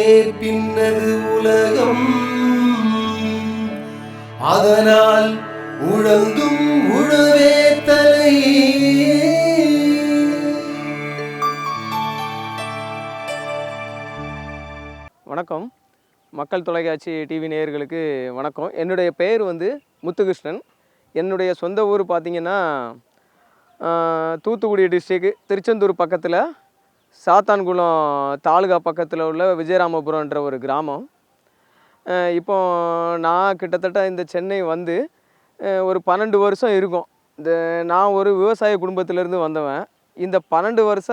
பின்னது உலகம், அதனால் உழந்தும் உழவே தலை. வணக்கம். மக்கள் தொலைக்காட்சி டிவி நேயர்களுக்கு வணக்கம். என்னுடைய பெயர் முத்துகிருஷ்ணன். என்னுடைய சொந்த ஊர் பார்த்திங்கன்னா தூத்துக்குடி டிஸ்ட்ரிக்கு திருச்செந்தூர் பக்கத்தில் சாத்தான்குளம் தாலுகா பக்கத்தில் உள்ள விஜயராமபுரம்ன்ற ஒரு கிராமம். இப்போ நான் கிட்டத்தட்ட இந்த சென்னை ஒரு 12 வருஷம் இருக்கும். நான் ஒரு விவசாய குடும்பத்திலேருந்து வந்தவன். இந்த 12 வருஷ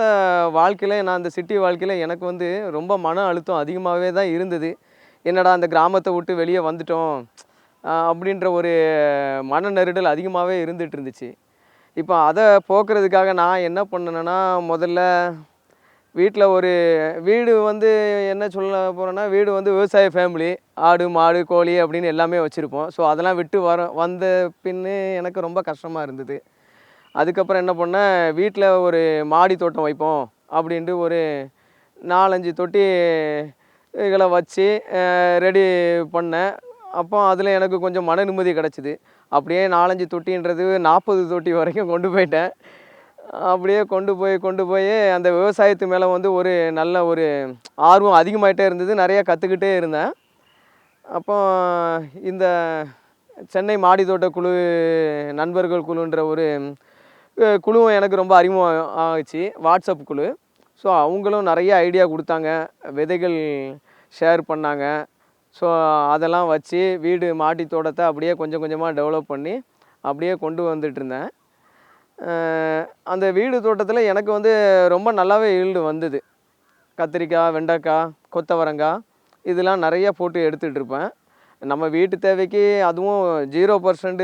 வாழ்க்கையில் நான் இந்த சிட்டி வாழ்க்கையில் எனக்கு ரொம்ப மன அழுத்தம் அதிகமாகவே தான் இருந்தது. என்னடா அந்த கிராமத்தை விட்டு வெளியே வந்துட்டோம் அப்படின்ற ஒரு மன நெருடல் அதிகமாகவே இருந்துகிட்டு இருந்துச்சு. இப்போ அதை போக்குறதுக்காக நான் என்ன பண்ணேன்னா, முதல்ல வீட்டில் ஒரு வீடு என்ன சொல்ல போகிறேன்னா, வீடு விவசாய ஃபேமிலி, ஆடு மாடு கோழி அப்படின்னு எல்லாமே வச்சுருப்போம். ஸோ அதெல்லாம் விட்டு வந்த பின்னு எனக்கு ரொம்ப கஷ்டமாக இருந்தது. அதுக்கப்புறம் என்ன பண்ணேன், வீட்டில் ஒரு மாடி தோட்டம் வைப்போம் அப்படின்ட்டு ஒரு 4-5 தொட்டிகளை வச்சு ரெடி பண்ணேன். அப்போ அதில் எனக்கு கொஞ்சம் மன நிம்மதி கிடச்சிது. அப்படியே 4-5 தொட்டின்றது 40 தொட்டி வரைக்கும் கொண்டு போயிட்டேன். அப்படியே கொண்டு போய் அந்த விவசாயத்து மேலே ஒரு நல்ல ஒரு ஆர்வம் அதிகமாகிட்டே இருந்தது. நிறையா கற்றுக்கிட்டே இருந்தேன். அப்போ இந்த சென்னை மாடி தோட்ட குழு நண்பர்கள் குழுன்ற ஒரு குழுவும் எனக்கு ரொம்ப அறிமுகம் ஆச்சு, வாட்ஸ்அப் குழு. ஸோ அவங்களும் நிறைய ஐடியா கொடுத்தாங்க, விதைகள் ஷேர் பண்ணாங்க. ஸோ அதெல்லாம் வச்சு வீடு மாடி தோட்டத்தை அப்படியே கொஞ்சம் கொஞ்சமாக டெவலப் பண்ணி அப்படியே கொண்டு வந்துட்டுருந்தேன். அந்த வீடு தோட்டத்தில் எனக்கு ரொம்ப நல்லாவே ஈல்டு வந்தது. கத்திரிக்காய், வெண்டைக்காய், கொத்தவரங்காய் இதெல்லாம் நிறைய போட்டு எடுத்துகிட்ருப்பேன். நம்ம வீட்டு தேவைக்கு அதுவும் 0%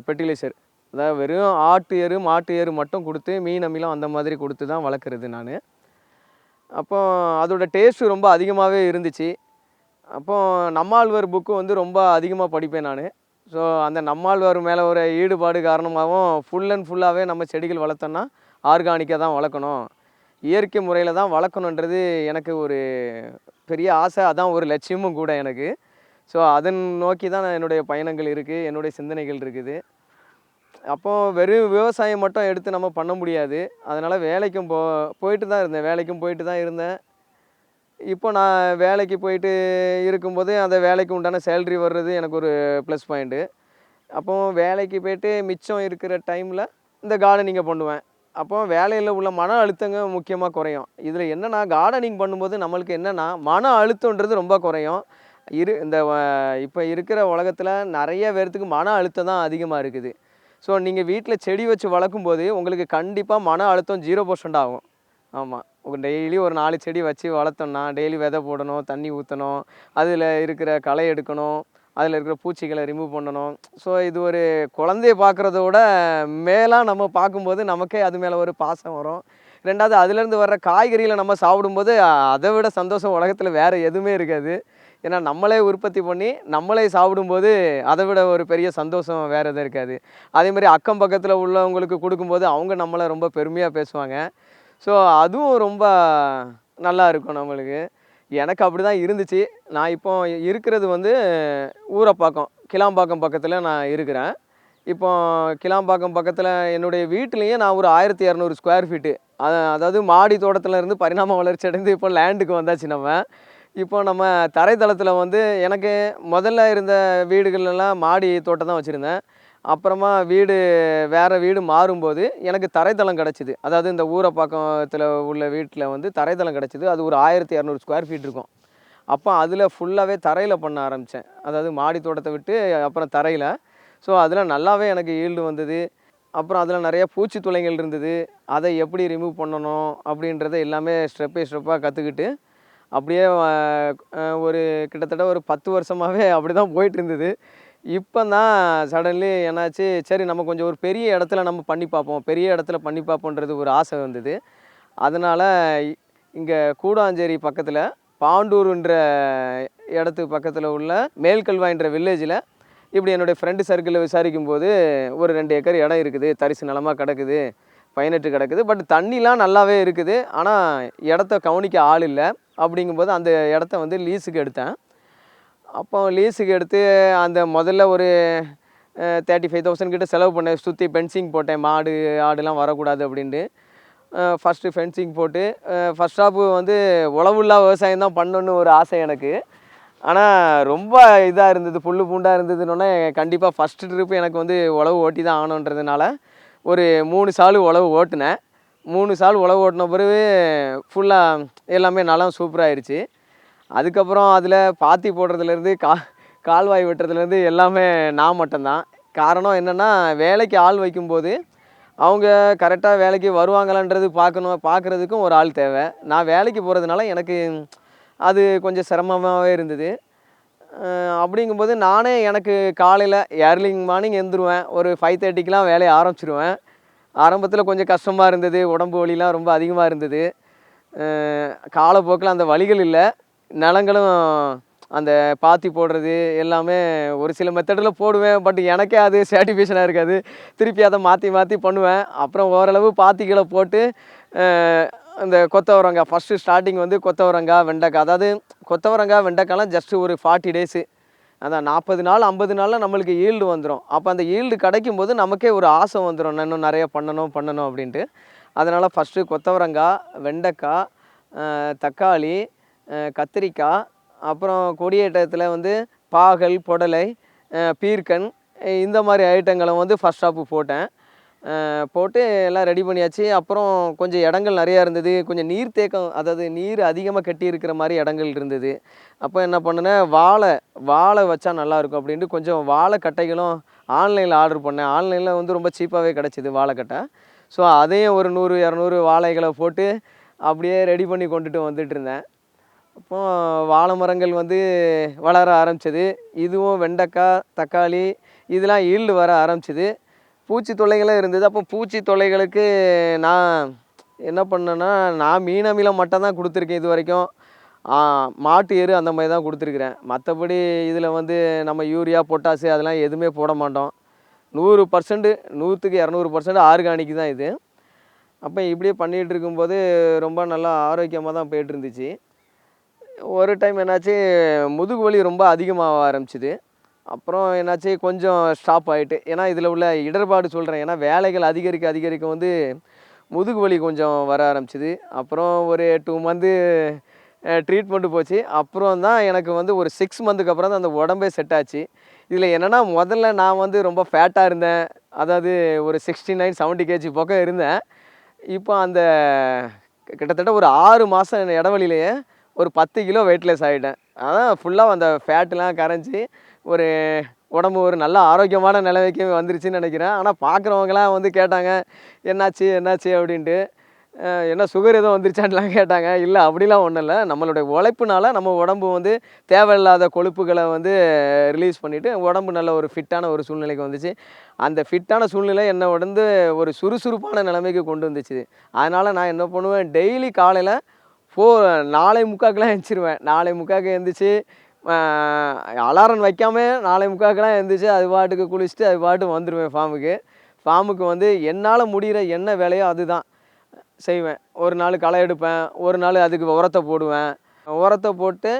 ஃபெர்டிலைசர், அதாவது வெறும் ஆட்டு எரு மாட்டு எரு மட்டும் கொடுத்து மீன் அமிலம் அந்த மாதிரி கொடுத்து தான் வளர்க்குறது நான். அப்போ அதோடய டேஸ்ட்டு ரொம்ப அதிகமாகவே இருந்துச்சு. அப்போது நம்மாழ்வார் புக்கு ரொம்ப அதிகமாக படிப்பேன் நான். ஸோ அந்த நம்மாழ்வார் மேலே ஒரு ஈடுபாடு காரணமாகவும் ஃபுல் அண்ட் ஃபுல்லாகவே நம்ம செடிகள் வளர்த்தோன்னா ஆர்கானிக்காக தான் வளர்க்கணும், இயற்கை முறையில் தான் வளர்க்கணுன்றது எனக்கு ஒரு பெரிய ஆசை. அதான் ஒரு லட்சியமும் கூட எனக்கு. ஸோ அதன் நோக்கி தான் என்னுடைய பயணங்கள் இருக்குது, என்னுடைய சிந்தனைகள் இருக்குது. அப்போது வெறும் விவசாயம் மட்டும் எடுத்து நம்ம பண்ண முடியாது. அதனால் வேலைக்கும் போயிட்டு தான் இருந்தேன். இப்போ நான் வேலைக்கு போயிட்டு இருக்கும்போது அந்த வேலைக்கு உண்டான சேலரி வர்றது எனக்கு ஒரு ப்ளஸ் பாயிண்ட்டு. அப்போது வேலைக்கு போய்ட்டு மிச்சம் இருக்கிற டைமில் இந்த கார்டனிங்கை பண்ணுவேன். அப்போது வேலையில் உள்ள மன அழுத்தங்க முக்கியமாக குறையும். இதில் என்னென்னா, கார்டனிங் பண்ணும்போது நம்மளுக்கு என்னென்னா மன அழுத்தன்றது ரொம்ப குறையும். இப்போ இருக்கிற உலகத்தில் நிறைய பேர்த்துக்கு மன அழுத்தம் தான் அதிகமாக இருக்குது. ஸோ நீங்கள் வீட்டில் செடி வச்சு வளர்க்கும்போது உங்களுக்கு கண்டிப்பாக மன அழுத்தம் 0% ஆகும். ஆமாம், டெய்லி ஒரு 4 செடி வச்சு வளர்த்தோம்னா டெய்லி விதை போடணும், தண்ணி ஊற்றணும், அதில் இருக்கிற களை எடுக்கணும், அதில் இருக்கிற பூச்சிகளை ரிமூவ் பண்ணணும். ஸோ இது ஒரு குழந்தைய பார்க்குறத விட மேலாக நம்ம பார்க்கும்போது நமக்கே அது மேலே ஒரு பாசம் வரும். 2வது அதுலேருந்து வர்ற காய்கறிகளை நம்ம சாப்பிடும்போது அதை விட சந்தோஷம் உலகத்தில் வேறு எதுவுமே இருக்காது. ஏன்னா நம்மளே உற்பத்தி பண்ணி நம்மளே சாப்பிடும்போது அதை விட ஒரு பெரிய சந்தோஷம் வேறு எதுவும் இருக்காது. அதேமாதிரி அக்கம் பக்கத்தில் உள்ளவங்களுக்கு கொடுக்கும்போது அவங்க நம்மளை ரொம்ப பெருமையாக பேசுவாங்க. ஸோ அதுவும் ரொம்ப நல்லா இருக்கும் நம்மளுக்கு. எனக்கு அப்படி தான் இருந்துச்சு. நான் இப்போ இருக்கிறது ஊரப்பாக்கம், கிளாம்பாக்கம் பக்கத்தில் நான் இருக்கிறேன். இப்போ கிளாம்பாக்கம் பக்கத்தில் என்னுடைய வீட்டிலையே நான் ஒரு 1200 ஸ்கொயர் ஃபீட்டு, அதாவது மாடி தோட்டத்தில் இருந்து பரிணாம வளர்ச்சி அடைந்து இப்போ லேண்டுக்கு வந்தாச்சு நம்ம. இப்போ நம்ம தரைத்தளத்தில் எனக்கு முதல்ல இருந்த வீடுகள்லாம் மாடி தோட்டம் தான் வச்சுருந்தேன். அப்புறமா வேறு வீடு மாறும்போது எனக்கு தரைத்தளம் கிடச்சிது. அதாவது இந்த ஊரப்பாக்கத்தில் உள்ள வீட்டில் தரைத்தளம் கிடச்சிது. அது ஒரு 1200 ஸ்கொயர் ஃபீட் இருக்கும். அப்போ அதில் ஃபுல்லாகவே தரையில் பண்ண ஆரம்பித்தேன். அதாவது மாடி தோட்டத்தை விட்டு அப்புறம் தரையில். ஸோ அதில் நல்லாவே எனக்கு ஈல்டு வந்தது. அப்புறம் அதில் நிறைய பூச்சி துளைகள் இருந்தது. அதை எப்படி ரிமூவ் பண்ணணும் அப்படின்றத எல்லாமே ஸ்டெப் பை ஸ்டெப்பாக கற்றுக்கிட்டு அப்படியே ஒரு கிட்டத்தட்ட ஒரு 10 வருஷமாகவே அப்படி தான் போயிட்டு இருந்தது. இப்போ தான் சடன்லி என்னாச்சு, சரி நம்ம கொஞ்சம் ஒரு பெரிய இடத்துல நம்ம பண்ணி பார்ப்போம், பெரிய இடத்துல பண்ணி பார்ப்போன்றது ஒரு ஆசை வந்தது. அதனால் இங்கே கூடாஞ்சேரி பக்கத்தில் பாண்டூருன்ற இடத்துக்கு பக்கத்தில் உள்ள மேல்கல்வாய்ன்ற வில்லேஜில் இப்படி என்னுடைய ஃப்ரெண்டு சர்க்கிளில் விசாரிக்கும்போது ஒரு 2 ஏக்கர் இடம் இருக்குது, தரிசு நிலமாக கிடக்குது, பயனற்று கிடக்குது. பட் தண்ணிலாம் நல்லாவே இருக்குது. ஆனால் இடத்த கவனிக்க ஆள் இல்லை. அப்படிங்கும்போது அந்த இடத்த வந்து லீஸுக்கு எடுத்தேன். அப்போ லீஸுக்கு எடுத்து அந்த முதல்ல ஒரு 35,000 கிட்ட செலவு பண்ணேன். சுற்றி ஃபென்சிங் போட்டேன், மாடு ஆடுலாம் வரக்கூடாது அப்படின்ட்டு. ஃபஸ்ட்டு ஃபென்சிங் போட்டு ஃபஸ்ட் ஸ்டாப்பு வந்து உழவுல்லா விவசாயம் தான் பண்ணணுன்னு ஒரு ஆசை எனக்கு. ஆனால் ரொம்ப இதாக இருந்தது, புல்லு பூண்டாக இருந்ததுன்னொன்னே கண்டிப்பாக ஃபஸ்ட்டு ட்ரிப்பு எனக்கு வந்து உழவு ஓட்டி தான் ஆகணுன்றதுனால ஒரு 3 சாலு உழவு ஓட்டினேன். 3 சால் உழவு ஓட்டின பிறகு ஃபுல்லாக எல்லாமே நிலம் சூப்பராகிருச்சு. அதுக்கப்புறம் அதில் பாத்தி போடுறதுலேருந்து கால்வாய் வெட்டுறதுலேருந்து எல்லாமே நான் மட்டும்தான். காரணம் என்னென்னா, வேலைக்கு ஆள் வைக்கும்போது அவங்க கரெக்டாக வேலைக்கு வருவாங்களான்றது பார்க்குறதுக்கும் ஒரு ஆள் தேவை. நான் வேலைக்கு போகிறதுனால எனக்கு அது கொஞ்சம் சிரமமாகவே இருந்தது. அப்படிங்கும்போது நானே எனக்கு காலையில் ஏர்லி மார்னிங் எழுந்துருவேன். ஒரு 5:30க்கெலாம் வேலையை ஆரம்பிச்சிருவேன். ஆரம்பத்தில் கொஞ்சம் கஷ்டமாக இருந்தது, உடம்பு வலிலாம் ரொம்ப அதிகமாக இருந்தது. காலப்போக்கில் அந்த வலிகள் இல்லை, நிலங்களும் அந்த பாத்தி போடுறது எல்லாமே ஒரு சில மெத்தடில் போடுவேன். பட் எனக்கே அது சாட்டிஸ்ஃபேக்ஷனாக இருக்காது. திருப்பி அதை மாற்றி மாற்றி பண்ணுவேன். அப்புறம் ஓரளவு பாத்திகளை போட்டு இந்த கொத்தவரங்காய் ஃபஸ்ட்டு ஸ்டார்டிங் வந்து கொத்தவரங்காய், வெண்டைக்காய். அதாவது கொத்தவரங்காய், வெண்டைக்காய்லாம் ஜஸ்ட்டு ஒரு 40 டேஸு, அதான் 40 நாள் 50 நாளில் நம்மளுக்கு ஈல்டு வந்துடும். அப்போ அந்த ஈல்டு கிடைக்கும்போது நமக்கே ஒரு ஆசை வந்துடும், நான் இன்னும் நிறைய பண்ணணும் அப்படின்ட்டு. அதனால் ஃபஸ்ட்டு கொத்தவரங்காய், வெண்டைக்காய், தக்காளி, கத்திரிக்காய், அப்புறம் கொடியேற்றத்தில் வந்து பாகல், புடலை, பீர்க்கன், இந்த மாதிரி ஐட்டங்களை வந்து ஃபஸ்ட் ஸ்டாப்பு போட்டேன். போட்டு எல்லாம் ரெடி பண்ணியாச்சு. அப்புறம் கொஞ்சம் இடங்கள் நிறையா இருந்தது. கொஞ்சம் நீர்த்தேக்கம், அதாவது நீர் அதிகமாக கட்டி இருக்கிற மாதிரி இடங்கள் இருந்தது. அப்போ என்ன பண்ணினேன், வாழை வச்சா நல்லாயிருக்கும் அப்படின்ட்டு கொஞ்சம் வாழைக்கட்டைகளும் ஆன்லைனில் ஆர்டர் பண்ணேன். ஆன்லைனில் வந்து ரொம்ப சீப்பாகவே கிடச்சிது வாழைக்கட்டை. ஸோ அதையும் ஒரு 100 200 வாழைகளை போட்டு அப்படியே ரெடி பண்ணி கொண்டுட்டு வந்துட்டுருந்தேன். அப்போ வாழை மரங்கள் வந்து வளர ஆரம்பிச்சது. இதுவும் வெண்டைக்காய், தக்காளி இதெல்லாம் ஈல்டு வர ஆரம்பிச்சிது. பூச்சி தொல்லைகளும் இருந்தது. அப்போ பூச்சி தொல்லைகளுக்கு நான் என்ன பண்ணேன்னா, நான் மீன் அமிலம் மட்டும் தான் கொடுத்துருக்கேன் இது வரைக்கும். மாட்டு எரு அந்த மாதிரி தான் கொடுத்துருக்குறேன். மற்றபடி இதில் வந்து நம்ம யூரியா, பொட்டாசு அதெல்லாம் எதுவுமே போட மாட்டோம். 100% 100க்கு 200% ஆர்கானிக் தான் இது. அப்போ இப்படியே பண்ணிகிட்டு இருக்கும்போது ரொம்ப நல்லா ஆரோக்கியமாக தான் போய்ட்டு இருந்துச்சு. ஒரு டைம் என்னாச்சு, முதுகு வலி ரொம்ப அதிகமாக ஆரம்பிச்சிது. அப்புறம் என்னாச்சு, கொஞ்சம் ஸ்டாப் ஆகிட்டு. ஏன்னா இதில் உள்ள இடர்பாடு சொல்கிறேன். ஏன்னா வேலைகள் அதிகரிக்க வந்து முதுகு வலி கொஞ்சம் வர ஆரம்பிச்சிது. அப்புறம் ஒரு 2 மந்த்து ட்ரீட்மெண்ட்டு போச்சு. அப்புறம் தான் எனக்கு வந்து ஒரு 6 மந்த்துக்கு அப்புறம் தான் அந்த உடம்பே செட் ஆச்சு. இதில் என்னென்னா, முதல்ல நான் வந்து ரொம்ப ஃபேட்டாக இருந்தேன். அதாவது ஒரு 69 70 கேஜி பக்கம் இருந்தேன். இப்போ அந்த கிட்டத்தட்ட ஒரு 6 மாதம் இடைவெளியிலேயே ஒரு 10 கிலோ வெயிட்லெஸ் ஆகிட்டேன். அதான் ஃபுல்லாக அந்த ஃபேட்டுலாம் கரைஞ்சி ஒரு உடம்பு ஒரு நல்ல ஆரோக்கியமான நிலைமைக்கு வந்துருச்சுன்னு நினைக்கிறேன். ஆனால் பார்க்குறவங்களாம் வந்து கேட்டாங்க, என்னாச்சு அப்படின்ட்டு. என்ன சுகர் எதுவும் வந்துருச்சான்லாம் கேட்டாங்க. இல்லை, அப்படிலாம் ஒன்றும் இல்லை. நம்மளுடைய உழைப்புனால நம்ம உடம்பு வந்து தேவையில்லாத கொழுப்புகளை வந்து ரிலீஸ் பண்ணிவிட்டு உடம்பு நல்ல ஒரு ஃபிட்டான ஒரு சூழ்நிலைக்கு வந்துச்சு. அந்த ஃபிட்டான சூழ்நிலை என்னை வந்து ஒரு சுறுசுறுப்பான நிலைமைக்கு கொண்டு வந்துச்சு. அதனால் நான் என்ன பண்ணுவேன், டெய்லி காலையில் 4:45க்கெலாம் எழுந்திரிச்சிருவேன். 4:45க்கு எழுந்திரிச்சு அலாரம் வைக்காமல் 4:45க்கெலாம் எழுந்திரிச்சு அது பாட்டுக்கு குளிச்சுட்டு அது பாட்டுக்கு வந்துடுவேன் ஃபார்முக்கு வந்து என்னால் முடிகிற என்ன வேலையோ அதுதான் செய்வேன். ஒரு நாள் களை எடுப்பேன், ஒரு நாள் அதுக்கு உரத்தை போடுவேன். உரத்தை போட்டு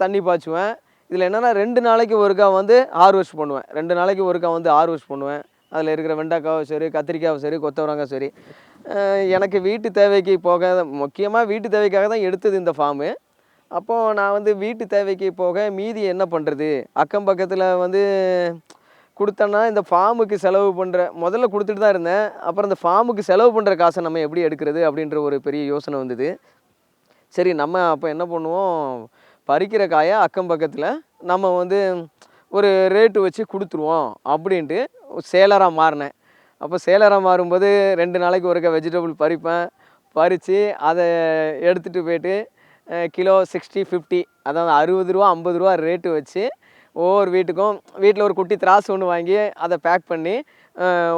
தண்ணி பாய்ச்சுவேன். இதில் என்னென்னா 2 நாளைக்கு ஒருக்கா வந்து ஹார்வெஸ்ட் பண்ணுவேன். 2 நாளைக்கு ஒருக்கா வந்து ஹார்வெஸ்ட் பண்ணுவேன். அதில் இருக்கிற வெண்டைக்காவும் சரி, கத்திரிக்காவும் சரி, கொத்தவரங்காய் சரி. எனக்கு வீட்டு தேவைக்கு போக, முக்கியமாக வீட்டு தேவைக்காக தான் எடுத்தது இந்த ஃபார்மு. அப்போது நான் வந்து வீட்டு தேவைக்கு போக மீதி என்ன பண்ணுறது, அக்கம் பக்கத்தில் வந்து கொடுத்தேன்னா இந்த ஃபார்முக்கு செலவு பண்ணுற, முதல்ல கொடுத்துட்டு தான் இருந்தேன். அப்புறம் இந்த ஃபார்முக்கு செலவு பண்ணுற காசை நம்ம எப்படி எடுக்கிறது அப்படின்ற ஒரு பெரிய யோசனை வந்தது. சரி, நம்ம அப்போ என்ன பண்ணுவோம், பறிக்கிற காயை அக்கம் பக்கத்தில் நம்ம வந்து ஒரு ரேட்டு வச்சு கொடுத்துருவோம் அப்படின்ட்டு சேலராக மாறினேன். அப்போ சேலராக மாறும்போது 2 நாளைக்கு ஒருக்க வெஜிடபிள் பறிப்பேன். பறித்து அதை எடுத்துகிட்டு போய்ட்டு கிலோ 60 50, அதாவது 60 ரூபா 50 ரூபா ரேட்டு வச்சு ஒவ்வொரு வீட்டுக்கும், வீட்டில் ஒரு குட்டி திராசு ஒன்று வாங்கி அதை பேக் பண்ணி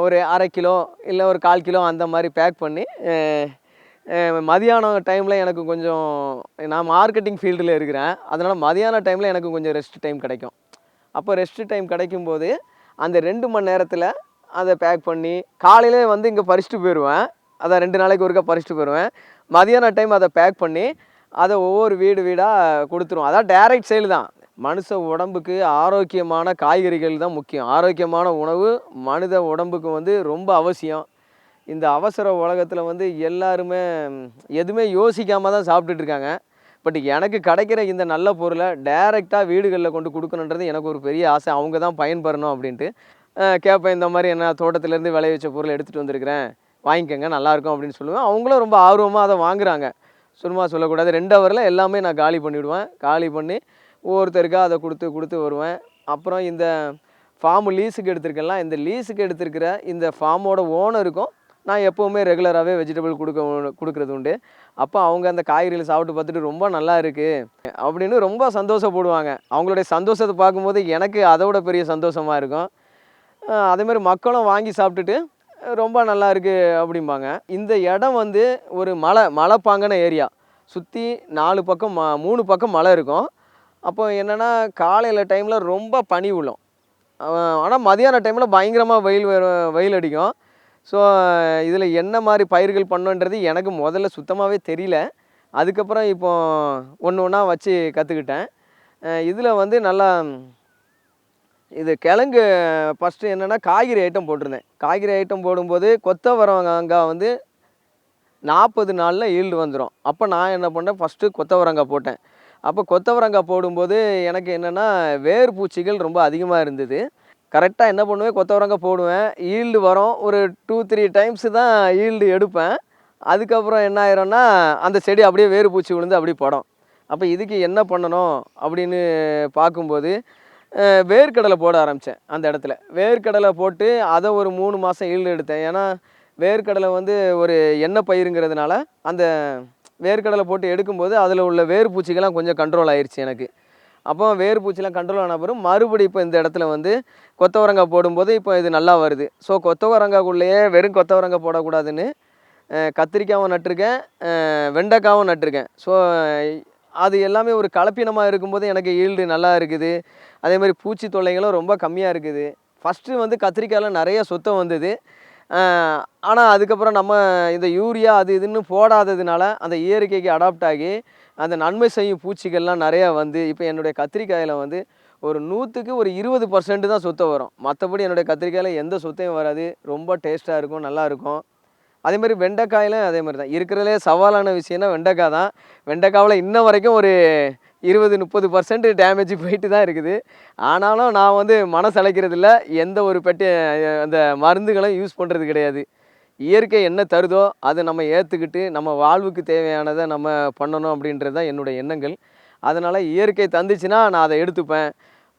ஒரு 1/2 கிலோ இல்லை ஒரு 1/4 கிலோ அந்த மாதிரி பேக் பண்ணி மதியானம் டைமில் எனக்கு கொஞ்சம், நான் மார்க்கெட்டிங் ஃபீல்டில் இருக்கிறேன், அதனால் மதியான டைமில் எனக்கு கொஞ்சம் ரெஸ்ட் டைம் கிடைக்கும். அப்போ ரெஸ்ட் டைம் கிடைக்கும்போது அந்த 2 மணி நேரத்தில் அதை பேக் பண்ணி காலையிலே வந்து இங்கே பறிச்சுட்டு போயிடுவேன். அதை 2 நாளைக்கு ஒருக்கா பறிச்சுட்டு போயிடுவேன். மதியான டைம் அதை பேக் பண்ணி அதை ஒவ்வொரு வீடு வீடாக கொடுத்துரும். அதான் டைரக்ட் சேல் தான். மனுஷ உடம்புக்கு ஆரோக்கியமான காய்கறிகள் தான் முக்கியம். ஆரோக்கியமான உணவு மனித உடம்புக்கு வந்து ரொம்ப அவசியம். இந்த அவசர உலகத்தில் வந்து எல்லாருமே எதுவுமே யோசிக்காம தான் சாப்பிட்டுட்டு இருக்காங்க. பட் எனக்கு கிடைக்கிற இந்த நல்ல பொருளை டைரெக்டாக வீடுகளில் கொண்டு கொடுக்கணுன்றது எனக்கு ஒரு பெரிய ஆசை. அவங்க தான் பயன்பெறணும் அப்படின்ட்டு கேட்பேன். இந்த மாதிரி என்ன தோட்டத்துலேருந்து விளைவிச்ச பொருள் எடுத்துகிட்டு வந்திருக்கிறேன், வாங்கிக்கோங்க நல்லாயிருக்கும் அப்படின்னு சொல்லுவேன். அவங்களும் ரொம்ப ஆர்வமாக அதை வாங்குறாங்க. சும்மா சொல்லக்கூடாது. 2 ஹவரில் எல்லாமே நான் காலி பண்ணிவிடுவேன். காலி பண்ணி ஒவ்வொருத்தருக்காக அதை கொடுத்து வருவேன். அப்புறம் இந்த ஃபார்ம் லீஸுக்கு எடுத்திருக்கேன்ல, இந்த லீஸுக்கு எடுத்திருக்கிற இந்த ஃபார்மோட ஓனருக்கும் நான் எப்போவுமே ரெகுலராகவே வெஜிடபிள் கொடுக்குறது உண்டு. அப்போ அவங்க அந்த காய்கறிகளை சாப்பிட்டு பார்த்துட்டு ரொம்ப நல்லா இருக்குது அப்படின்னு ரொம்ப சந்தோஷப்படுவாங்க. அவங்களுடைய சந்தோஷத்தை பார்க்கும்போது எனக்கு அதை விட பெரிய சந்தோஷமாக இருக்கும். அதேமாதிரி மக்களும் வாங்கி சாப்பிட்டுட்டு ரொம்ப நல்லா இருக்குது அப்படிம்பாங்க. இந்த இடம் வந்து ஒரு மலைப்பாங்கான ஏரியா. சுற்றி 4 பக்கம் 3 பக்கம் மலை இருக்கும். அப்போ என்னென்னா காலையில் டைமில் ரொம்ப பனி விழும். ஆனால் மதியான டைமில் பயங்கரமாக வெயில் அடிக்கும். ஸோ இதில் என்ன மாதிரி பயிர்கள் பண்ணணுன்றது எனக்கு முதல்ல சுத்தமாகவே தெரியல. அதுக்கப்புறம் இப்போ ஒன்று ஒன்றா வச்சு கற்றுக்கிட்டேன். இதில் வந்து நல்லா இது கிழங்கு ஃபஸ்ட்டு என்னென்னா காய்கறி ஐட்டம் போட்டிருந்தேன். காய்கறி ஐட்டம் போடும்போது கொத்தவரங்காய் வந்து 40 நாளில் ஈல்டு வந்துடும். அப்போ நான் என்ன பண்ணேன், ஃபஸ்ட்டு கொத்தவரங்காய் போட்டேன். அப்போ கொத்தவரங்காய் போடும்போது எனக்கு என்னென்னா வேர் பூச்சிகள் ரொம்ப அதிகமாக இருந்தது. கரெக்டாக என்ன பண்ணுவேன், கொத்தவரங்காய் போடுவேன், ஈல்டு வரும். ஒரு 2-3 டைம்ஸு தான் ஈல்டு எடுப்பேன். அதுக்கப்புறம் என்ன ஆயிரும்னா அந்த செடி அப்படியே வேர் பூச்சி விழுந்து அப்படியே படும். அப்போ இதுக்கு என்ன பண்ணணும் அப்படின்னு பார்க்கும்போது வேர்க்கடலை போட ஆரம்பித்தேன். அந்த இடத்துல வேர்க்கடலை போட்டு அதை ஒரு 3 மாதம் ஈல்டு எடுத்தேன். ஏன்னா வேர்க்கடலை வந்து ஒரு எண்ணெய் பயிருங்கிறதுனால அந்த வேர்க்கடலை போட்டு எடுக்கும்போது அதில் உள்ள வேர் பூச்சிகள்லாம் கொஞ்சம் கண்ட்ரோல் ஆயிடுச்சு எனக்கு. அப்போ வேர் பூச்சிலாம் கண்ட்ரோல் ஆன பிறகு மறுபடி இப்போ இந்த இடத்துல வந்து கொத்தவரங்காய் போடும்போது இப்போ இது நல்லா வருது. ஸோ கொத்தவரங்காய்க்குள்ளேயே வெறும் கொத்தவரங்காய் போடக்கூடாதுன்னு கத்திரிக்காயும் நட்டிருக்கேன், வெண்டைக்காவும் நட்டிருக்கேன். ஸோ அது எல்லாமே ஒரு கலப்பினமாக இருக்கும்போது எனக்கு ஈல்டு நல்லா இருக்குது. அதேமாதிரி பூச்சி தொல்லைகளும் ரொம்ப கம்மியாக இருக்குது. ஃபஸ்ட்டு வந்து கத்திரிக்காயில் நிறைய சொத்தை வந்தது. ஆனால் அதுக்கப்புறம் நம்ம இந்த யூரியா அது இதுன்னு போடாததுனால அந்த இயற்கைக்கு அடாப்ட் ஆகி அந்த நன்மை செய்யும் பூச்சிகள்லாம் நிறையா வந்து இப்போ என்னுடைய கத்திரிக்காயில் வந்து ஒரு 100க்கு ஒரு 20% தான் சொத்தை வரும். மற்றபடி என்னுடைய கத்திரிக்காயில் எந்த சொத்தையும் வராது. ரொம்ப டேஸ்ட்டாக இருக்கும், நல்லாயிருக்கும். அதேமாதிரி வெண்டைக்காயிலும் அதே மாதிரி தான். இருக்கிறதுலே சவாலான விஷயம்னா வெண்டைக்காய் தான். வெண்டைக்காவில் இன்ன வரைக்கும் ஒரு 20-30% டேமேஜ் போயிட்டு தான் இருக்குது. ஆனாலும் நான் வந்து மனசலைக்கிறது இல்லை. எந்த ஒரு அந்த மருந்துகளும் யூஸ் பண்ணுறது கிடையாது. இயற்கை என்ன தருதோ அதை நம்ம ஏற்றுக்கிட்டு நம்ம வாழ்வுக்கு தேவையானதை நம்ம பண்ணணும் அப்படின்றது தான் என்னுடைய எண்ணங்கள். அதனால் இயற்கை தந்துச்சுன்னா நான் அதை எடுத்துப்பேன்.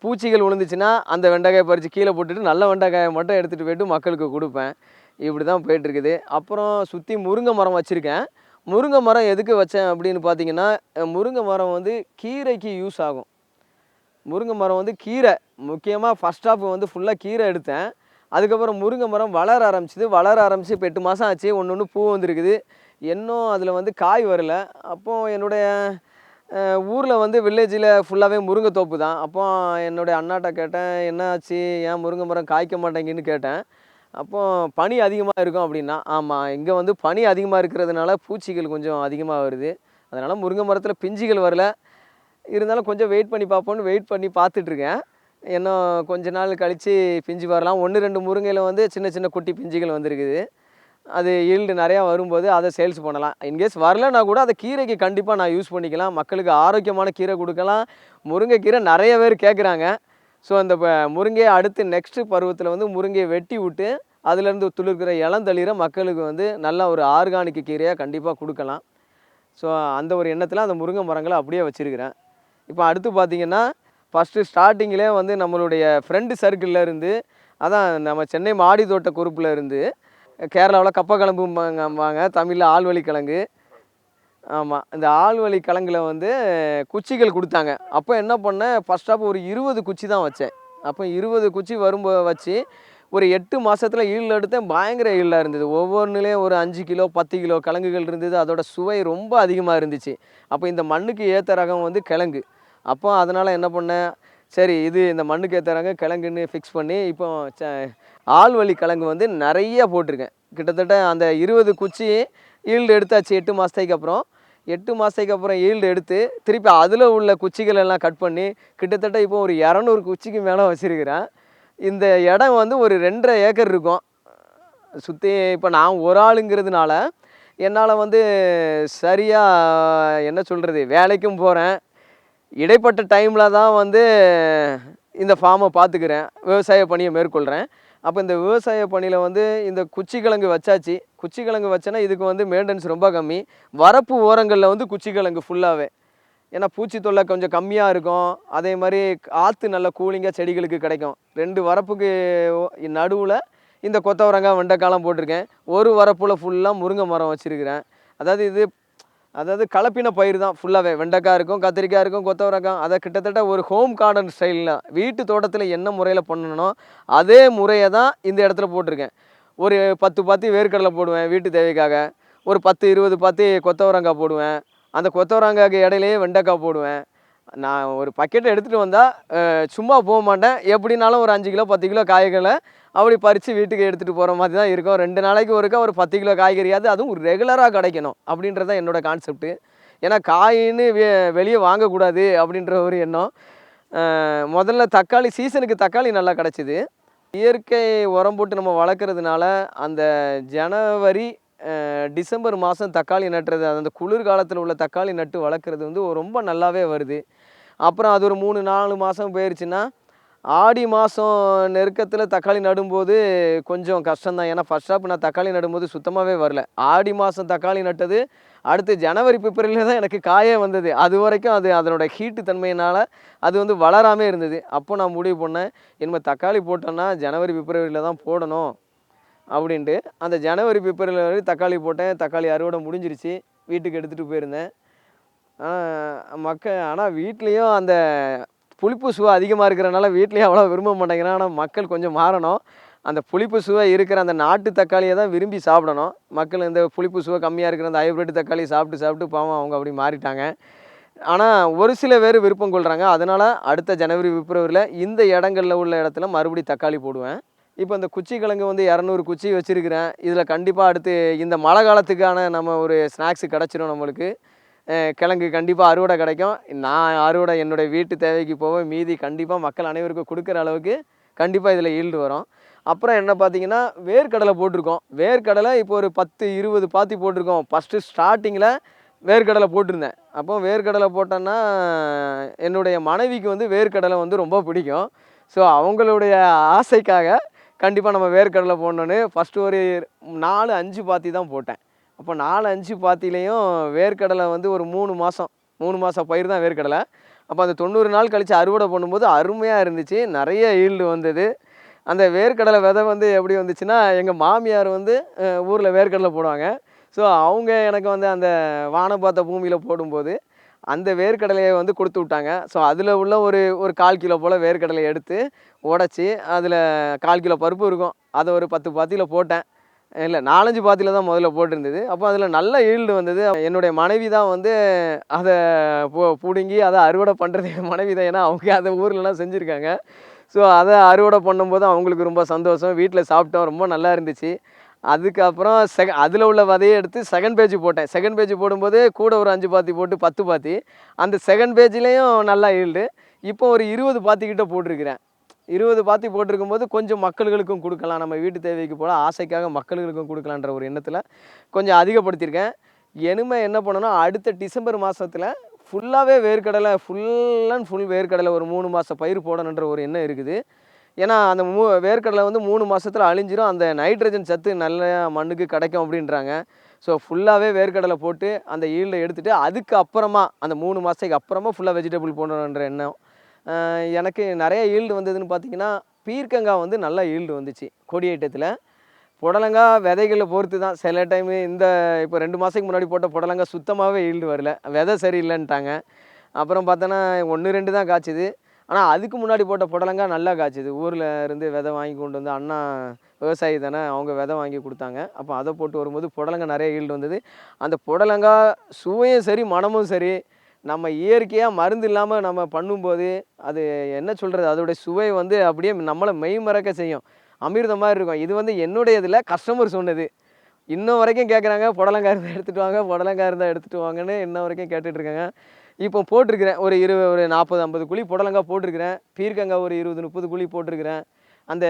பூச்சிகள் விழுந்துச்சுன்னா அந்த வெண்டைக்காயை பறித்து கீழே போட்டுட்டு நல்ல வெண்டைக்காயை மட்டும் எடுத்துகிட்டு போய்ட்டு மக்களுக்கு கொடுப்பேன். இப்படி தான் போயிட்டுருக்குது. அப்புறம் சுற்றி முருங்கை மரம் வச்சுருக்கேன். முருங்கை மரம் எதுக்கு வச்சேன் அப்படின்னு பார்த்தீங்கன்னா, முருங்கை மரம் வந்து கீரைக்கு யூஸ் ஆகும். முருங்கை மரம் வந்து கீரை முக்கியமாக ஃபஸ்ட் ஹாஃப் வந்து ஃபுல்லாக கீரை எடுத்தேன். அதுக்கப்புறம் முருங்கை மரம் வளர ஆரம்பிச்சு இப்போ 8 மாதம் ஆச்சு. ஒன்று பூ வந்துருக்குது. இன்னும் அதில் வந்து காய் வரல. அப்போது என்னுடைய ஊரில் வந்து வில்லேஜில் ஃபுல்லாகவே முருங்கை தோப்பு தான். அப்போ என்னுடைய அண்ணாட்ட கேட்டேன், என்ன ஆச்சு, ஏன் முருங்கை மரம் காய்க்க மாட்டேங்குன்னு கேட்டேன். அப்போது பனி அதிகமாக இருக்கும் அப்படின்னா. ஆமாம், இங்கே வந்து பனி அதிகமாக இருக்கிறதுனால பூச்சிகள் கொஞ்சம் அதிகமாக வருது. அதனால் முருங்கை மரத்தில் பிஞ்சுகள் வரல. இருந்தாலும் கொஞ்சம் வெயிட் பண்ணி பார்ப்போன்னு வெயிட் பண்ணி பார்த்துட்ருக்கேன். இன்னும் கொஞ்ச நாள் கழித்து பிஞ்சு வரலாம். 1-2 முருங்கையில் வந்து சின்ன சின்ன குட்டி பிஞ்சுகள் வந்திருக்குது. அது ஈல்டு நிறையா வரும்போது அதை சேல்ஸ் பண்ணலாம். இன்கேஸ் வரலன்னா கூட அதை கீரைக்கு கண்டிப்பாக நான் யூஸ் பண்ணிக்கலாம். மக்களுக்கு ஆரோக்கியமான கீரை கொடுக்கலாம். முருங்கைக்கீரை நிறைய பேர் கேட்குறாங்க. ஸோ அந்த முருங்கையை அடுத்து நெக்ஸ்ட்டு பருவத்தில் வந்து முருங்கையை வெட்டி விட்டு அதுலேருந்து துளிர்க்கிற இளந்தளிரை மக்களுக்கு வந்து நல்ல ஒரு ஆர்கானிக் கீரையாக கண்டிப்பாக கொடுக்கலாம். ஸோ அந்த ஒரு எண்ணத்தில் அந்த முருங்கை மரங்களை அப்படியே வச்சுருக்கிறேன். இப்போ அடுத்து பார்த்திங்கன்னா, ஃபஸ்ட்டு ஸ்டார்டிங்கிலே வந்து நம்மளுடைய ஃப்ரெண்டு சர்க்கிளில் இருந்து, அதான் நம்ம சென்னை மாடி தோட்ட குரூப்பில் இருந்து, கேரளாவில் கப்பக்கிழம்பும்பாங்க, தமிழில் ஆழ்வழி கிழங்கு. ஆமாம், இந்த ஆழ்வழி கிழங்குல வந்து குச்சிகள் கொடுத்தாங்க. அப்போ என்ன பண்ணேன், ஃபஸ்ட் ஆஃப் ஒரு 20 குச்சி தான் வச்சேன். அப்போ 20 குச்சி வச்சு ஒரு 8 மாதத்தில் ஈல்டு எடுத்தேன். பயங்கர ஈல்டாக இருந்தது. ஒவ்வொன்றுலேயும் ஒரு 5 கிலோ 10 கிலோ கிழங்குகள் இருந்தது. அதோட சுவை ரொம்ப அதிகமாக இருந்துச்சு. அப்போ இந்த மண்ணுக்கு ஏற்ற ரகம் வந்து கிழங்கு. அப்போ அதனால் என்ன பண்ணேன், சரி இது இந்த மண்ணுக்கு ஏற்ற ரகம் கிழங்குன்னு ஃபிக்ஸ் பண்ணி இப்போ ஆழ்வழி கிழங்கு வந்து நிறைய போட்டிருக்கேன். கிட்டத்தட்ட அந்த 20 குச்சி ஈல்டு எடுத்தாச்சு 8 மாதத்துக்கு அப்புறம். 8 மாதத்துக்கு அப்புறம் ஈல்டு எடுத்து திருப்பி அதில் உள்ள குச்சிகள் எல்லாம் கட் பண்ணி கிட்டத்தட்ட இப்போ ஒரு 200 குச்சிக்கு மேலே வச்சுருக்கிறேன். இந்த இடம் வந்து ஒரு 2.5 ஏக்கர் இருக்கும் சுற்றி. இப்போ நான் ஒரு ஆளுங்கிறதுனால என்னால் வந்து சரியாக என்ன சொல்கிறது, வேலைக்கும் போகிறேன், இடைப்பட்ட டைமில் தான் வந்து இந்த ஃபார்மை பார்த்துக்கிறேன், விவசாய பணியை மேற்கொள்கிறேன். அப்போ இந்த விவசாய பணியில் வந்து இந்த குச்சி கிழங்கு வச்சாச்சு. குச்சி கிழங்கு வச்சேன்னா இதுக்கு வந்து மெயின்டெனன்ஸ் ரொம்ப கம்மி. வரப்பு ஓரங்களில் வந்து குச்சி கிழங்கு ஃபுல்லாகவே, ஏன்னா பூச்சி தொல்லை கொஞ்சம் கம்மியாக இருக்கும். அதே மாதிரி காற்று நல்ல கூலிங்காக செடிகளுக்கு கிடைக்கும். 2 வரப்புக்கு நடுவில் இந்த கொத்தவரங்காய் வெண்டைக்காலாம் போட்டிருக்கேன். ஒரு வரப்பில் ஃபுல்லாக முருங்கை மரம் வச்சுருக்கிறேன். அதாவது கலப்பின பயிர் தான் ஃபுல்லாகவே. வெண்டைக்காய் இருக்கும், கத்திரிக்காய் இருக்கும், கொத்தவரங்காய். அதை கிட்டத்தட்ட ஒரு ஹோம் கார்டன் ஸ்டைலில் வீட்டு தோட்டத்தில் என்ன முறையில் பண்ணணும்னோ அதே முறையை தான் இந்த இடத்துல போட்டிருக்கேன். ஒரு 10 பாத்தி வேர்க்கடலை போடுவேன் வீட்டு தேவைக்காக, ஒரு 10-20 பாத்தி கொத்தவரங்காய் போடுவேன். அந்த கொத்தவரங்காய்க்கு இடையிலேயே வெண்டைக்காய் போடுவேன். நான் ஒரு பக்கெட்டை எடுத்துகிட்டு வந்தால் சும்மா போக மாட்டேன். எப்படினாலும் ஒரு 5 கிலோ 10 கிலோ காய்களை அப்படி பறித்து வீட்டுக்கு எடுத்துகிட்டு போகிற மாதிரி தான் இருக்கும். 2 நாளைக்கு ஒருக்கா ஒரு 10 கிலோ காய்கறியாவது, அதுவும் ரெகுலராக கிடைக்கணும் அப்படின்றது தான் என்னோடய கான்செப்ட்டு. ஏன்னா காயின்னு வெளியே வாங்கக்கூடாது அப்படின்ற ஒரு எண்ணம். முதல்ல தக்காளி சீசனுக்கு தக்காளி நல்லா கிடச்சிது. இயற்கை உரம் போட்டு நம்ம வளர்க்குறதுனால அந்த ஜனவரி டிசம்பர் மாதம் தக்காளி நட்டுறது, அந்த குளிர்காலத்தில் உள்ள தக்காளி நட்டு வளர்க்குறது வந்து ரொம்ப நல்லாவே வருது. அப்புறம் அது ஒரு 3-4 மாதம் போயிடுச்சுன்னா ஆடி மாதம் நெருக்கத்தில் தக்காளி நடும்போது கொஞ்சம் கஷ்டம்தான். ஏன்னா ஃபர்ஸ்ட் ஸ்டாப் நான் தக்காளி நடும்போது சுத்தமாகவே வரல. ஆடி மாதம் தக்காளி நட்டது அடுத்து ஜனவரி பிப்ரவரியில் தான் எனக்கு காயே வந்தது. அது வரைக்கும் அது அதனோட ஹீட்டு தன்மையினால் அது வந்து வளராமே இருந்தது. அப்போ நான் முடிவு பண்ணேன், இனிமேல் தக்காளி போட்டோன்னா ஜனவரி பிப்ரவரியில் தான் போடணும் அப்படின்ட்டு. அந்த ஜனவரி பிப்ரவரி வரை தக்காளி போட்டேன். தக்காளி அறுவடை முடிஞ்சிருச்சு. வீட்டுக்கு எடுத்துகிட்டு போயிருந்தேன். ஆனால் வீட்லேயும் அந்த புளிப்பு சுவை அதிகமாக இருக்கிறனால வீட்லேயும் அவ்வளோ விரும்ப மாட்டேங்கிறேன். ஆனால் மக்கள் கொஞ்சம் மாறணும். அந்த புளிப்பு சுவை இருக்கிற அந்த நாட்டு தக்காளியை தான் விரும்பி சாப்பிடணும். மக்கள் இந்த புளிப்பு சுவை கம்மியாக இருக்கிற அந்த ஹைப்ரிட் தக்காளி சாப்பிட்டு பாவம் அவங்க அப்படி மாறிட்டாங்க. ஆனால் ஒரு சில பேர் விருப்பம் கொள்கிறாங்க. அதனால் அடுத்த ஜனவரி பிப்ரவரியில் இந்த இடங்களில் உள்ள இடத்துல மறுபடியும் தக்காளி போடுவேன். இப்போ இந்த குச்சி கிழங்கு வந்து 200 குச்சி வச்சுருக்கிறேன். இதில் கண்டிப்பாக அடுத்து இந்த மழை காலத்துக்கான நம்ம ஒரு ஸ்நாக்ஸு கிடச்சிரும் நம்மளுக்கு. கிழங்கு கண்டிப்பாக அறுவடை கிடைக்கும். நான் அறுவடை என்னுடைய வீட்டு தேவைக்கு போக மீதி கண்டிப்பாக மக்கள் அனைவருக்கும் கொடுக்குற அளவுக்கு கண்டிப்பாக இதில் ஈல்டு வரும். அப்புறம் என்ன பார்த்தீங்கன்னா, வேர்க்கடலை போட்டிருக்கோம். வேர்க்கடலை இப்போ ஒரு 10-20 பாத்தி போட்டிருக்கோம். ஃபஸ்ட்டு ஸ்டார்டிங்கில் வேர்க்கடலை போட்டிருந்தேன். அப்போ வேர்க்கடலை போட்டேன்னா என்னுடைய மனைவிக்கு வந்து வேர்க்கடலை வந்து ரொம்ப பிடிக்கும். ஸோ அவங்களுடைய ஆசைக்காக கண்டிப்பாக நம்ம வேர்க்கடலை போடணுன்னு ஃபஸ்ட்டு ஒரு 4-5 பாத்தி தான் போட்டேன். அப்போ 4-5 பாத்திலையும் வேர்க்கடலை வந்து ஒரு 3 மாதம் பயிர் தான் வேர்க்கடலை. அப்போ அந்த 90 நாள் கழித்து அறுவடை பண்ணும்போது அருமையாக இருந்துச்சு. நிறைய ஈல்டு வந்தது. அந்த வேர்க்கடலை விதை வந்து எப்படி வந்துச்சுன்னா, எங்கள் மாமியார் வந்து ஊரில் வேர்க்கடலை போடுவாங்க. ஸோ அவங்க எனக்கு வந்து அந்த வானம் பார்த்த பூமியில் போடும்போது அந்த வேர்க்கடலையை வந்து கொடுத்து விட்டாங்க. ஸோ அதில் உள்ள ஒரு 1/4 கிலோ போல் வேர்க்கடலையை எடுத்து உடச்சி அதில் 1/4 கிலோ பருப்பு இருக்கும். அதை ஒரு 10 பாத்தியில் போட்டேன். இல்லை 4-5 பாத்தியில் தான் முதல்ல போட்டிருந்தது. அப்போ அதில் நல்ல ஈல்டு வந்தது. என்னுடைய மனைவி தான் வந்து அதை பிடுங்கி அதை அறுவடை பண்ணுறது என் மனைவி தான். ஏன்னா அவங்க அந்த ஊர்லலாம் செஞ்சுருக்காங்க. ஸோ அதை அறுவடை பண்ணும்போது அவங்களுக்கு ரொம்ப சந்தோஷம். வீட்டில் சாப்பிட்டோம், ரொம்ப நல்லா இருந்துச்சு. அதுக்கப்புறம் அதில் உள்ள விதையை எடுத்து செகண்ட் பேஜ் போட்டேன். செகண்ட் பேஜ் போடும்போது கூட ஒரு 5 பாத்தி போட்டு 10 பாத்தி. அந்த செகண்ட் பேஜ்லேயும் நல்லா ஈல்டு. இப்போ ஒரு 20 பாத்திக்கிட்ட போட்டிருக்கிறேன். 20 பாத்தி போட்டிருக்கும்போது கொஞ்சம் மக்களுக்கும் கொடுக்கலாம். நம்ம வீட்டு தேவைக்கு போல ஆசைக்காக மக்களுக்கும் கொடுக்கலான்ற ஒரு எண்ணத்தில் கொஞ்சம் அதிகப்படுத்தியிருக்கேன். இனிமே என்ன பண்ணணும், அடுத்த டிசம்பர் மாதத்தில் ஃபுல்லாகவே வேர்க்கடலை, ஃபுல் அண்ட் ஃபுல் வேர்க்கடலை ஒரு 3 மாத பயிர் போடணுன்ற ஒரு எண்ணம் இருக்குது. ஏன்னா அந்த வேர்க்கடலை வந்து 3 மாதத்தில் அழிஞ்சிரும். அந்த நைட்ரஜன் சத்து நல்ல மண்ணுக்கு கிடைக்கும் அப்படின்றாங்க. ஸோ ஃபுல்லாகவே வேர்க்கடலை போட்டு அந்த ஈல்டை எடுத்துகிட்டு அதுக்கப்புறமா அந்த 3 மாதத்துக்கு அப்புறமா ஃபுல்லாக வெஜிடபிள் போடணுன்ற எண்ணம். எனக்கு நிறைய ஈல்டு வந்ததுன்னு பார்த்தீங்கன்னா, பீர்க்கங்காய் வந்து நல்லா ஈல்டு வந்துச்சு கொடி ஐட்டத்தில். புடலங்காய் விதைகளை பொறுத்து தான். சில டைமு இப்போ 2 மாதத்துக்கு முன்னாடி போட்ட புடலங்காய் சுத்தமாகவே ஈல்டு வரல, விதை சரியில்லைன்ட்டாங்க. அப்புறம் பார்த்தோன்னா 1-2 தான் காய்ச்சிது. ஆனால் அதுக்கு முன்னாடி போட்ட புடலங்காய் நல்லா காய்ச்சிது. ஊரில் இருந்து விதை வாங்கி கொண்டு வந்து அண்ணா விவசாயி தானே, அவங்க விதை வாங்கி கொடுத்தாங்க. அப்போ அதை போட்டு வரும்போது புடலங்காய் நிறைய ஈல்டு வந்தது. அந்த புடலங்காய் சுவையும் சரி மனமும் சரி நம்ம இயற்கையாக மருந்து இல்லாமல் நம்ம பண்ணும்போது அது என்ன சொல்கிறது, அதோடைய சுவை வந்து அப்படியே நம்மளை மெய் மறக்க செய்யும். அமிர்தம் மாதிரி இருக்கும். இது வந்து என்னுடைய இதில் கஸ்டமர் சொன்னது. இன்ன வரைக்கும் கேட்குறாங்க, புடலங்காய் இருந்தால் எடுத்துகிட்டு வாங்க, புடலங்காய் இருந்தால் எடுத்துகிட்டு வாங்கன்னு இன்ன வரைக்கும் கேட்டுட்ருக்காங்க. இப்போ போட்டிருக்கிறேன் ஒரு 40, 50 குழி புடலங்காய் போட்டிருக்கிறேன். பீர்க்கங்காய் ஒரு 20, 30 குழி போட்டிருக்கிறேன். அந்த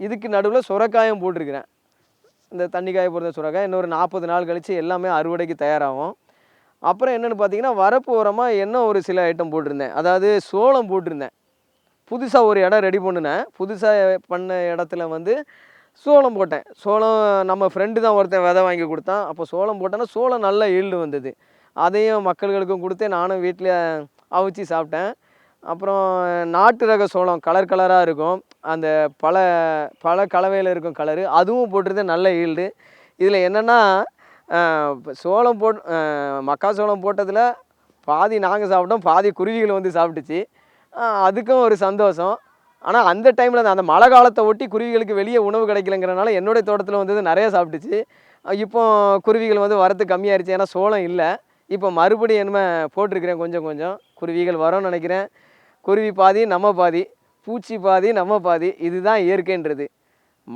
இதுக்கு நடுவில் சுரைக்காயும் போட்டிருக்கிறேன். இந்த தண்ணி காய போடுற சுரைக்காய் இன்னொரு 40 நாள் கழித்து எல்லாமே அறுவடைக்கு தயாராகும். அப்புறம் என்னென்னு பார்த்தீங்கன்னா, வரப்பு ஓரமாக என்ன ஒரு சில ஐட்டம் போட்டிருந்தேன். அதாவது சோளம் போட்டிருந்தேன். புதுசாக ஒரு இடம் ரெடி பண்ணினேன். புதுசாக பண்ண இடத்துல வந்து சோளம் போட்டேன். சோளம் நம்ம ஃப்ரெண்டு தான் ஒருத்தன் விதை வாங்கி கொடுத்தான். அப்போ சோளம் போட்டேன்னா சோளம் நல்ல ஈல்டு வந்தது. அதையும் மக்கள்களுக்கும் கொடுத்தேன். நானும் வீட்டில் அவிச்சு சாப்பிட்டேன். அப்புறம் நாட்டு ரக சோளம் கலர் கலராக இருக்கும். அந்த பல கலவையில் இருக்கும் கலரு. அதுவும் போட்டிருந்தேன், நல்ல ஈல்டு. இதில் என்னென்னா சோளம் மக்காச்சோளம் போட்டதில் பாதி நாங்கள் சாப்பிட்டோம், பாதி குருவிகள் வந்து சாப்பிட்டுச்சு. அதுக்கும் ஒரு சந்தோஷம். ஆனால் அந்த டைமில் அந்த மழை காலத்தை ஒட்டி குருவிகளுக்கு வெளியே உணவு கிடைக்கலங்கிறனால என்னுடைய தோட்டத்தில் வந்தது நிறைய சாப்பிட்டுச்சு. இப்போ குருவிகள் வந்து வரத்து கம்மியாயிருச்சு, ஏன்னா சோளம் இல்லை. இப்போ மறுபடியும் என்ன போட்டிருக்கிறேன், கொஞ்சம் கொஞ்சம் குருவிகள் வரும்னு நினைக்கிறேன். குருவி பாதி நம்ம பாதி, பூச்சி பாதி நம்ம பாதி. இதுதான் இயற்கைன்றது.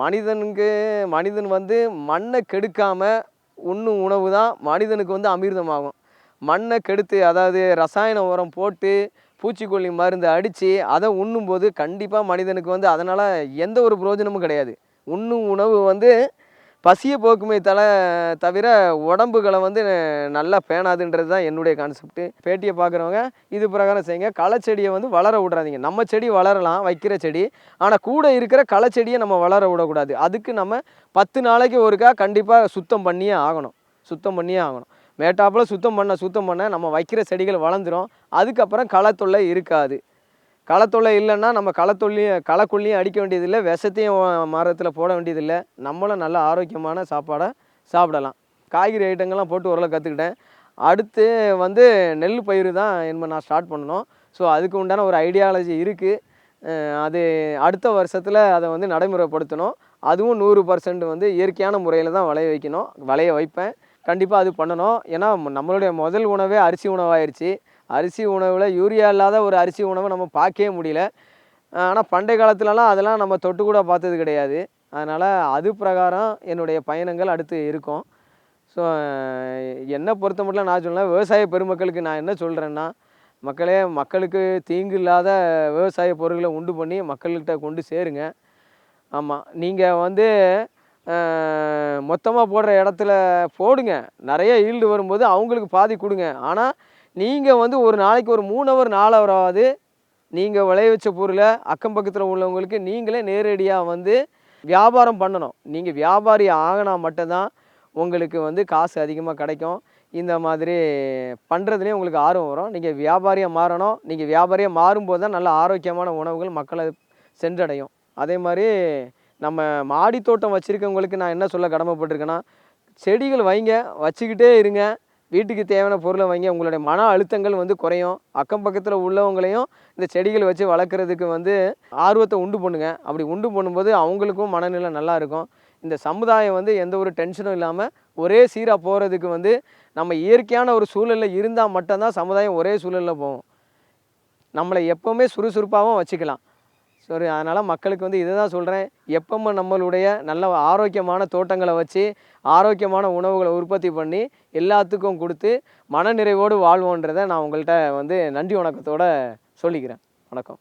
மனிதன் வந்து மண்ணை கெடுக்காமல் உண்ணும் உணவு தான் மனிதனுக்கு வந்து அமிர்தமாகும். மண்ணை கெடுத்து, அதாவது ரசாயன உரம் போட்டு பூச்சிக்கொல்லி மருந்து அடித்து அதை உண்ணும்போது கண்டிப்பாக மனிதனுக்கு வந்து அதனால் எந்த ஒரு பிரயோஜனமும் கிடையாது. உண்ணும் உணவு வந்து பசியை போக்குமே தவிர உடம்புகளை வந்து நல்லா பேணாதுன்றது தான் என்னுடைய கான்செப்ட்டு. பேட்டியை பார்க்குறவங்க இது பிரகாரம் செய்யுங்க. களச்செடியை வந்து வளர விட்றாதீங்க. நம்ம செடி வளரலாம், வைக்கிற செடி. ஆனால் கூட இருக்கிற களச்செடியை நம்ம வளர விடக்கூடாது. அதுக்கு நம்ம 10 நாளைக்கு ஒருக்கா கண்டிப்பாக சுத்தம் பண்ணியே ஆகணும். மேட்டாப்பில் சுத்தம் பண்ண நம்ம வைக்கிற செடிகள் வளர்ந்துடும். அதுக்கப்புறம் களத்தொல்லை இருக்காது. களத்தொல்லை இல்லைன்னா நம்ம களக்கொல்லியும் அடிக்க வேண்டியதில்லை, விஷத்தையும் மரத்தில் போட வேண்டியதில்லை. நம்மளும் நல்ல ஆரோக்கியமான சாப்பாடை சாப்பிடலாம். காய்கறி ஐட்டங்கள்லாம் போட்டு ஓரளவு கற்றுக்கிட்டேன். அடுத்து வந்து நெல் பயிர் தான் நான் ஸ்டார்ட் பண்ணணும். ஸோ அதுக்கு உண்டான ஒரு ஐடியாலஜி இருக்குது. அது அடுத்த வருஷத்தில் அதை வந்து நடைமுறைப்படுத்தணும். அதுவும் 100% வந்து இயற்கையான முறையில் தான் விளைய வைப்பேன். கண்டிப்பாக அது பண்ணணும். ஏன்னா நம்மளுடைய முதல் உணவே அரிசி உணவாயிருச்சு. அரிசி உணவில் யூரியா இல்லாத ஒரு அரிசி உணவை நம்ம பார்க்கவே முடியல. ஆனால் பண்டைய காலத்துலலாம் அதெல்லாம் நம்ம தொட்டு கூட பார்த்தது கிடையாது. அதனால் அது பிரகாரம் என்னுடைய பயணங்கள் அடுத்து இருக்கும். ஸோ என்னை பொறுத்த மட்டும் நான் சொல்லலாம், விவசாய பெருமக்களுக்கு நான் என்ன சொல்கிறேன்னா, மக்களுக்கு தீங்கு இல்லாத விவசாய பொருட்களை உண்டு பண்ணி மக்கள்கிட்ட கொண்டு சேருங்க. ஆமாம், நீங்கள் வந்து மொத்தமாக போடுற இடத்துல போடுங்க. நிறைய ஈல்டு வரும்போது அவங்களுக்கு பாதி கொடுங்க. ஆனால் நீங்கள் வந்து ஒரு நாளைக்கு ஒரு 3 ஹவர் 4 ஹவராவது நீங்கள் விளைய வச்ச பொருளை அக்கம் பக்கத்தில் உள்ளவங்களுக்கு நீங்களே நேரடியாக வந்து வியாபாரம் பண்ணணும். நீங்கள் வியாபாரி ஆகினா மட்டும்தான் உங்களுக்கு வந்து காசு அதிகமாக கிடைக்கும். இந்த மாதிரி பண்ணுறதுலேயே உங்களுக்கு ஆர்வம் வரும். நீங்கள் வியாபாரியாக மாறணும். நீங்கள் வியாபாரியாக மாறும்போது தான் நல்ல ஆரோக்கியமான உணவுகள் மக்களை சென்றடையும். அதே மாதிரி நம்ம மாடி தோட்டம் வச்சுருக்கவங்களுக்கு நான் என்ன சொல்ல கடமைப்பட்டிருக்கேன்னா, செடிகள் வைங்க, வச்சுக்கிட்டே இருங்க. வீட்டுக்கு தேவையான பொருளை வைங்க. உங்களுடைய மன அழுத்தங்கள் வந்து குறையும். அக்கம் பக்கத்தில் உள்ளவங்களையும் இந்த செடிகள் வச்சு வளர்க்குறதுக்கு வந்து ஆர்வத்தை உண்டு பண்ணுங்க. அப்படி உண்டு பண்ணும்போது அவங்களுக்கும் மனநிலை நல்லா இருக்கும். இந்த சமுதாயம் வந்து எந்த ஒரு டென்ஷனும் இல்லாமல் ஒரே சீராக போகிறதுக்கு வந்து நம்ம இயற்கையான ஒரு சூழலில் இருந்தால் மட்டும்தான் சமுதாயம் ஒரே சூழலில் போகும். நம்மளை எப்போவுமே சுறுசுறுப்பாகவும் வச்சுக்கலாம். சரி, அதனால் மக்களுக்கு வந்து இதை தான் சொல்கிறேன். எப்பவுமே நம்மளுடைய நல்ல ஆரோக்கியமான தோட்டங்களை வச்சு ஆரோக்கியமான உணவுகளை உற்பத்தி பண்ணி எல்லாத்துக்கும் கொடுத்து மனநிறைவோடு வாழ்வோன்றதை நான் உங்கள்கிட்ட வந்து நன்றி வணக்கத்தோடு சொல்லிக்கிறேன். வணக்கம்.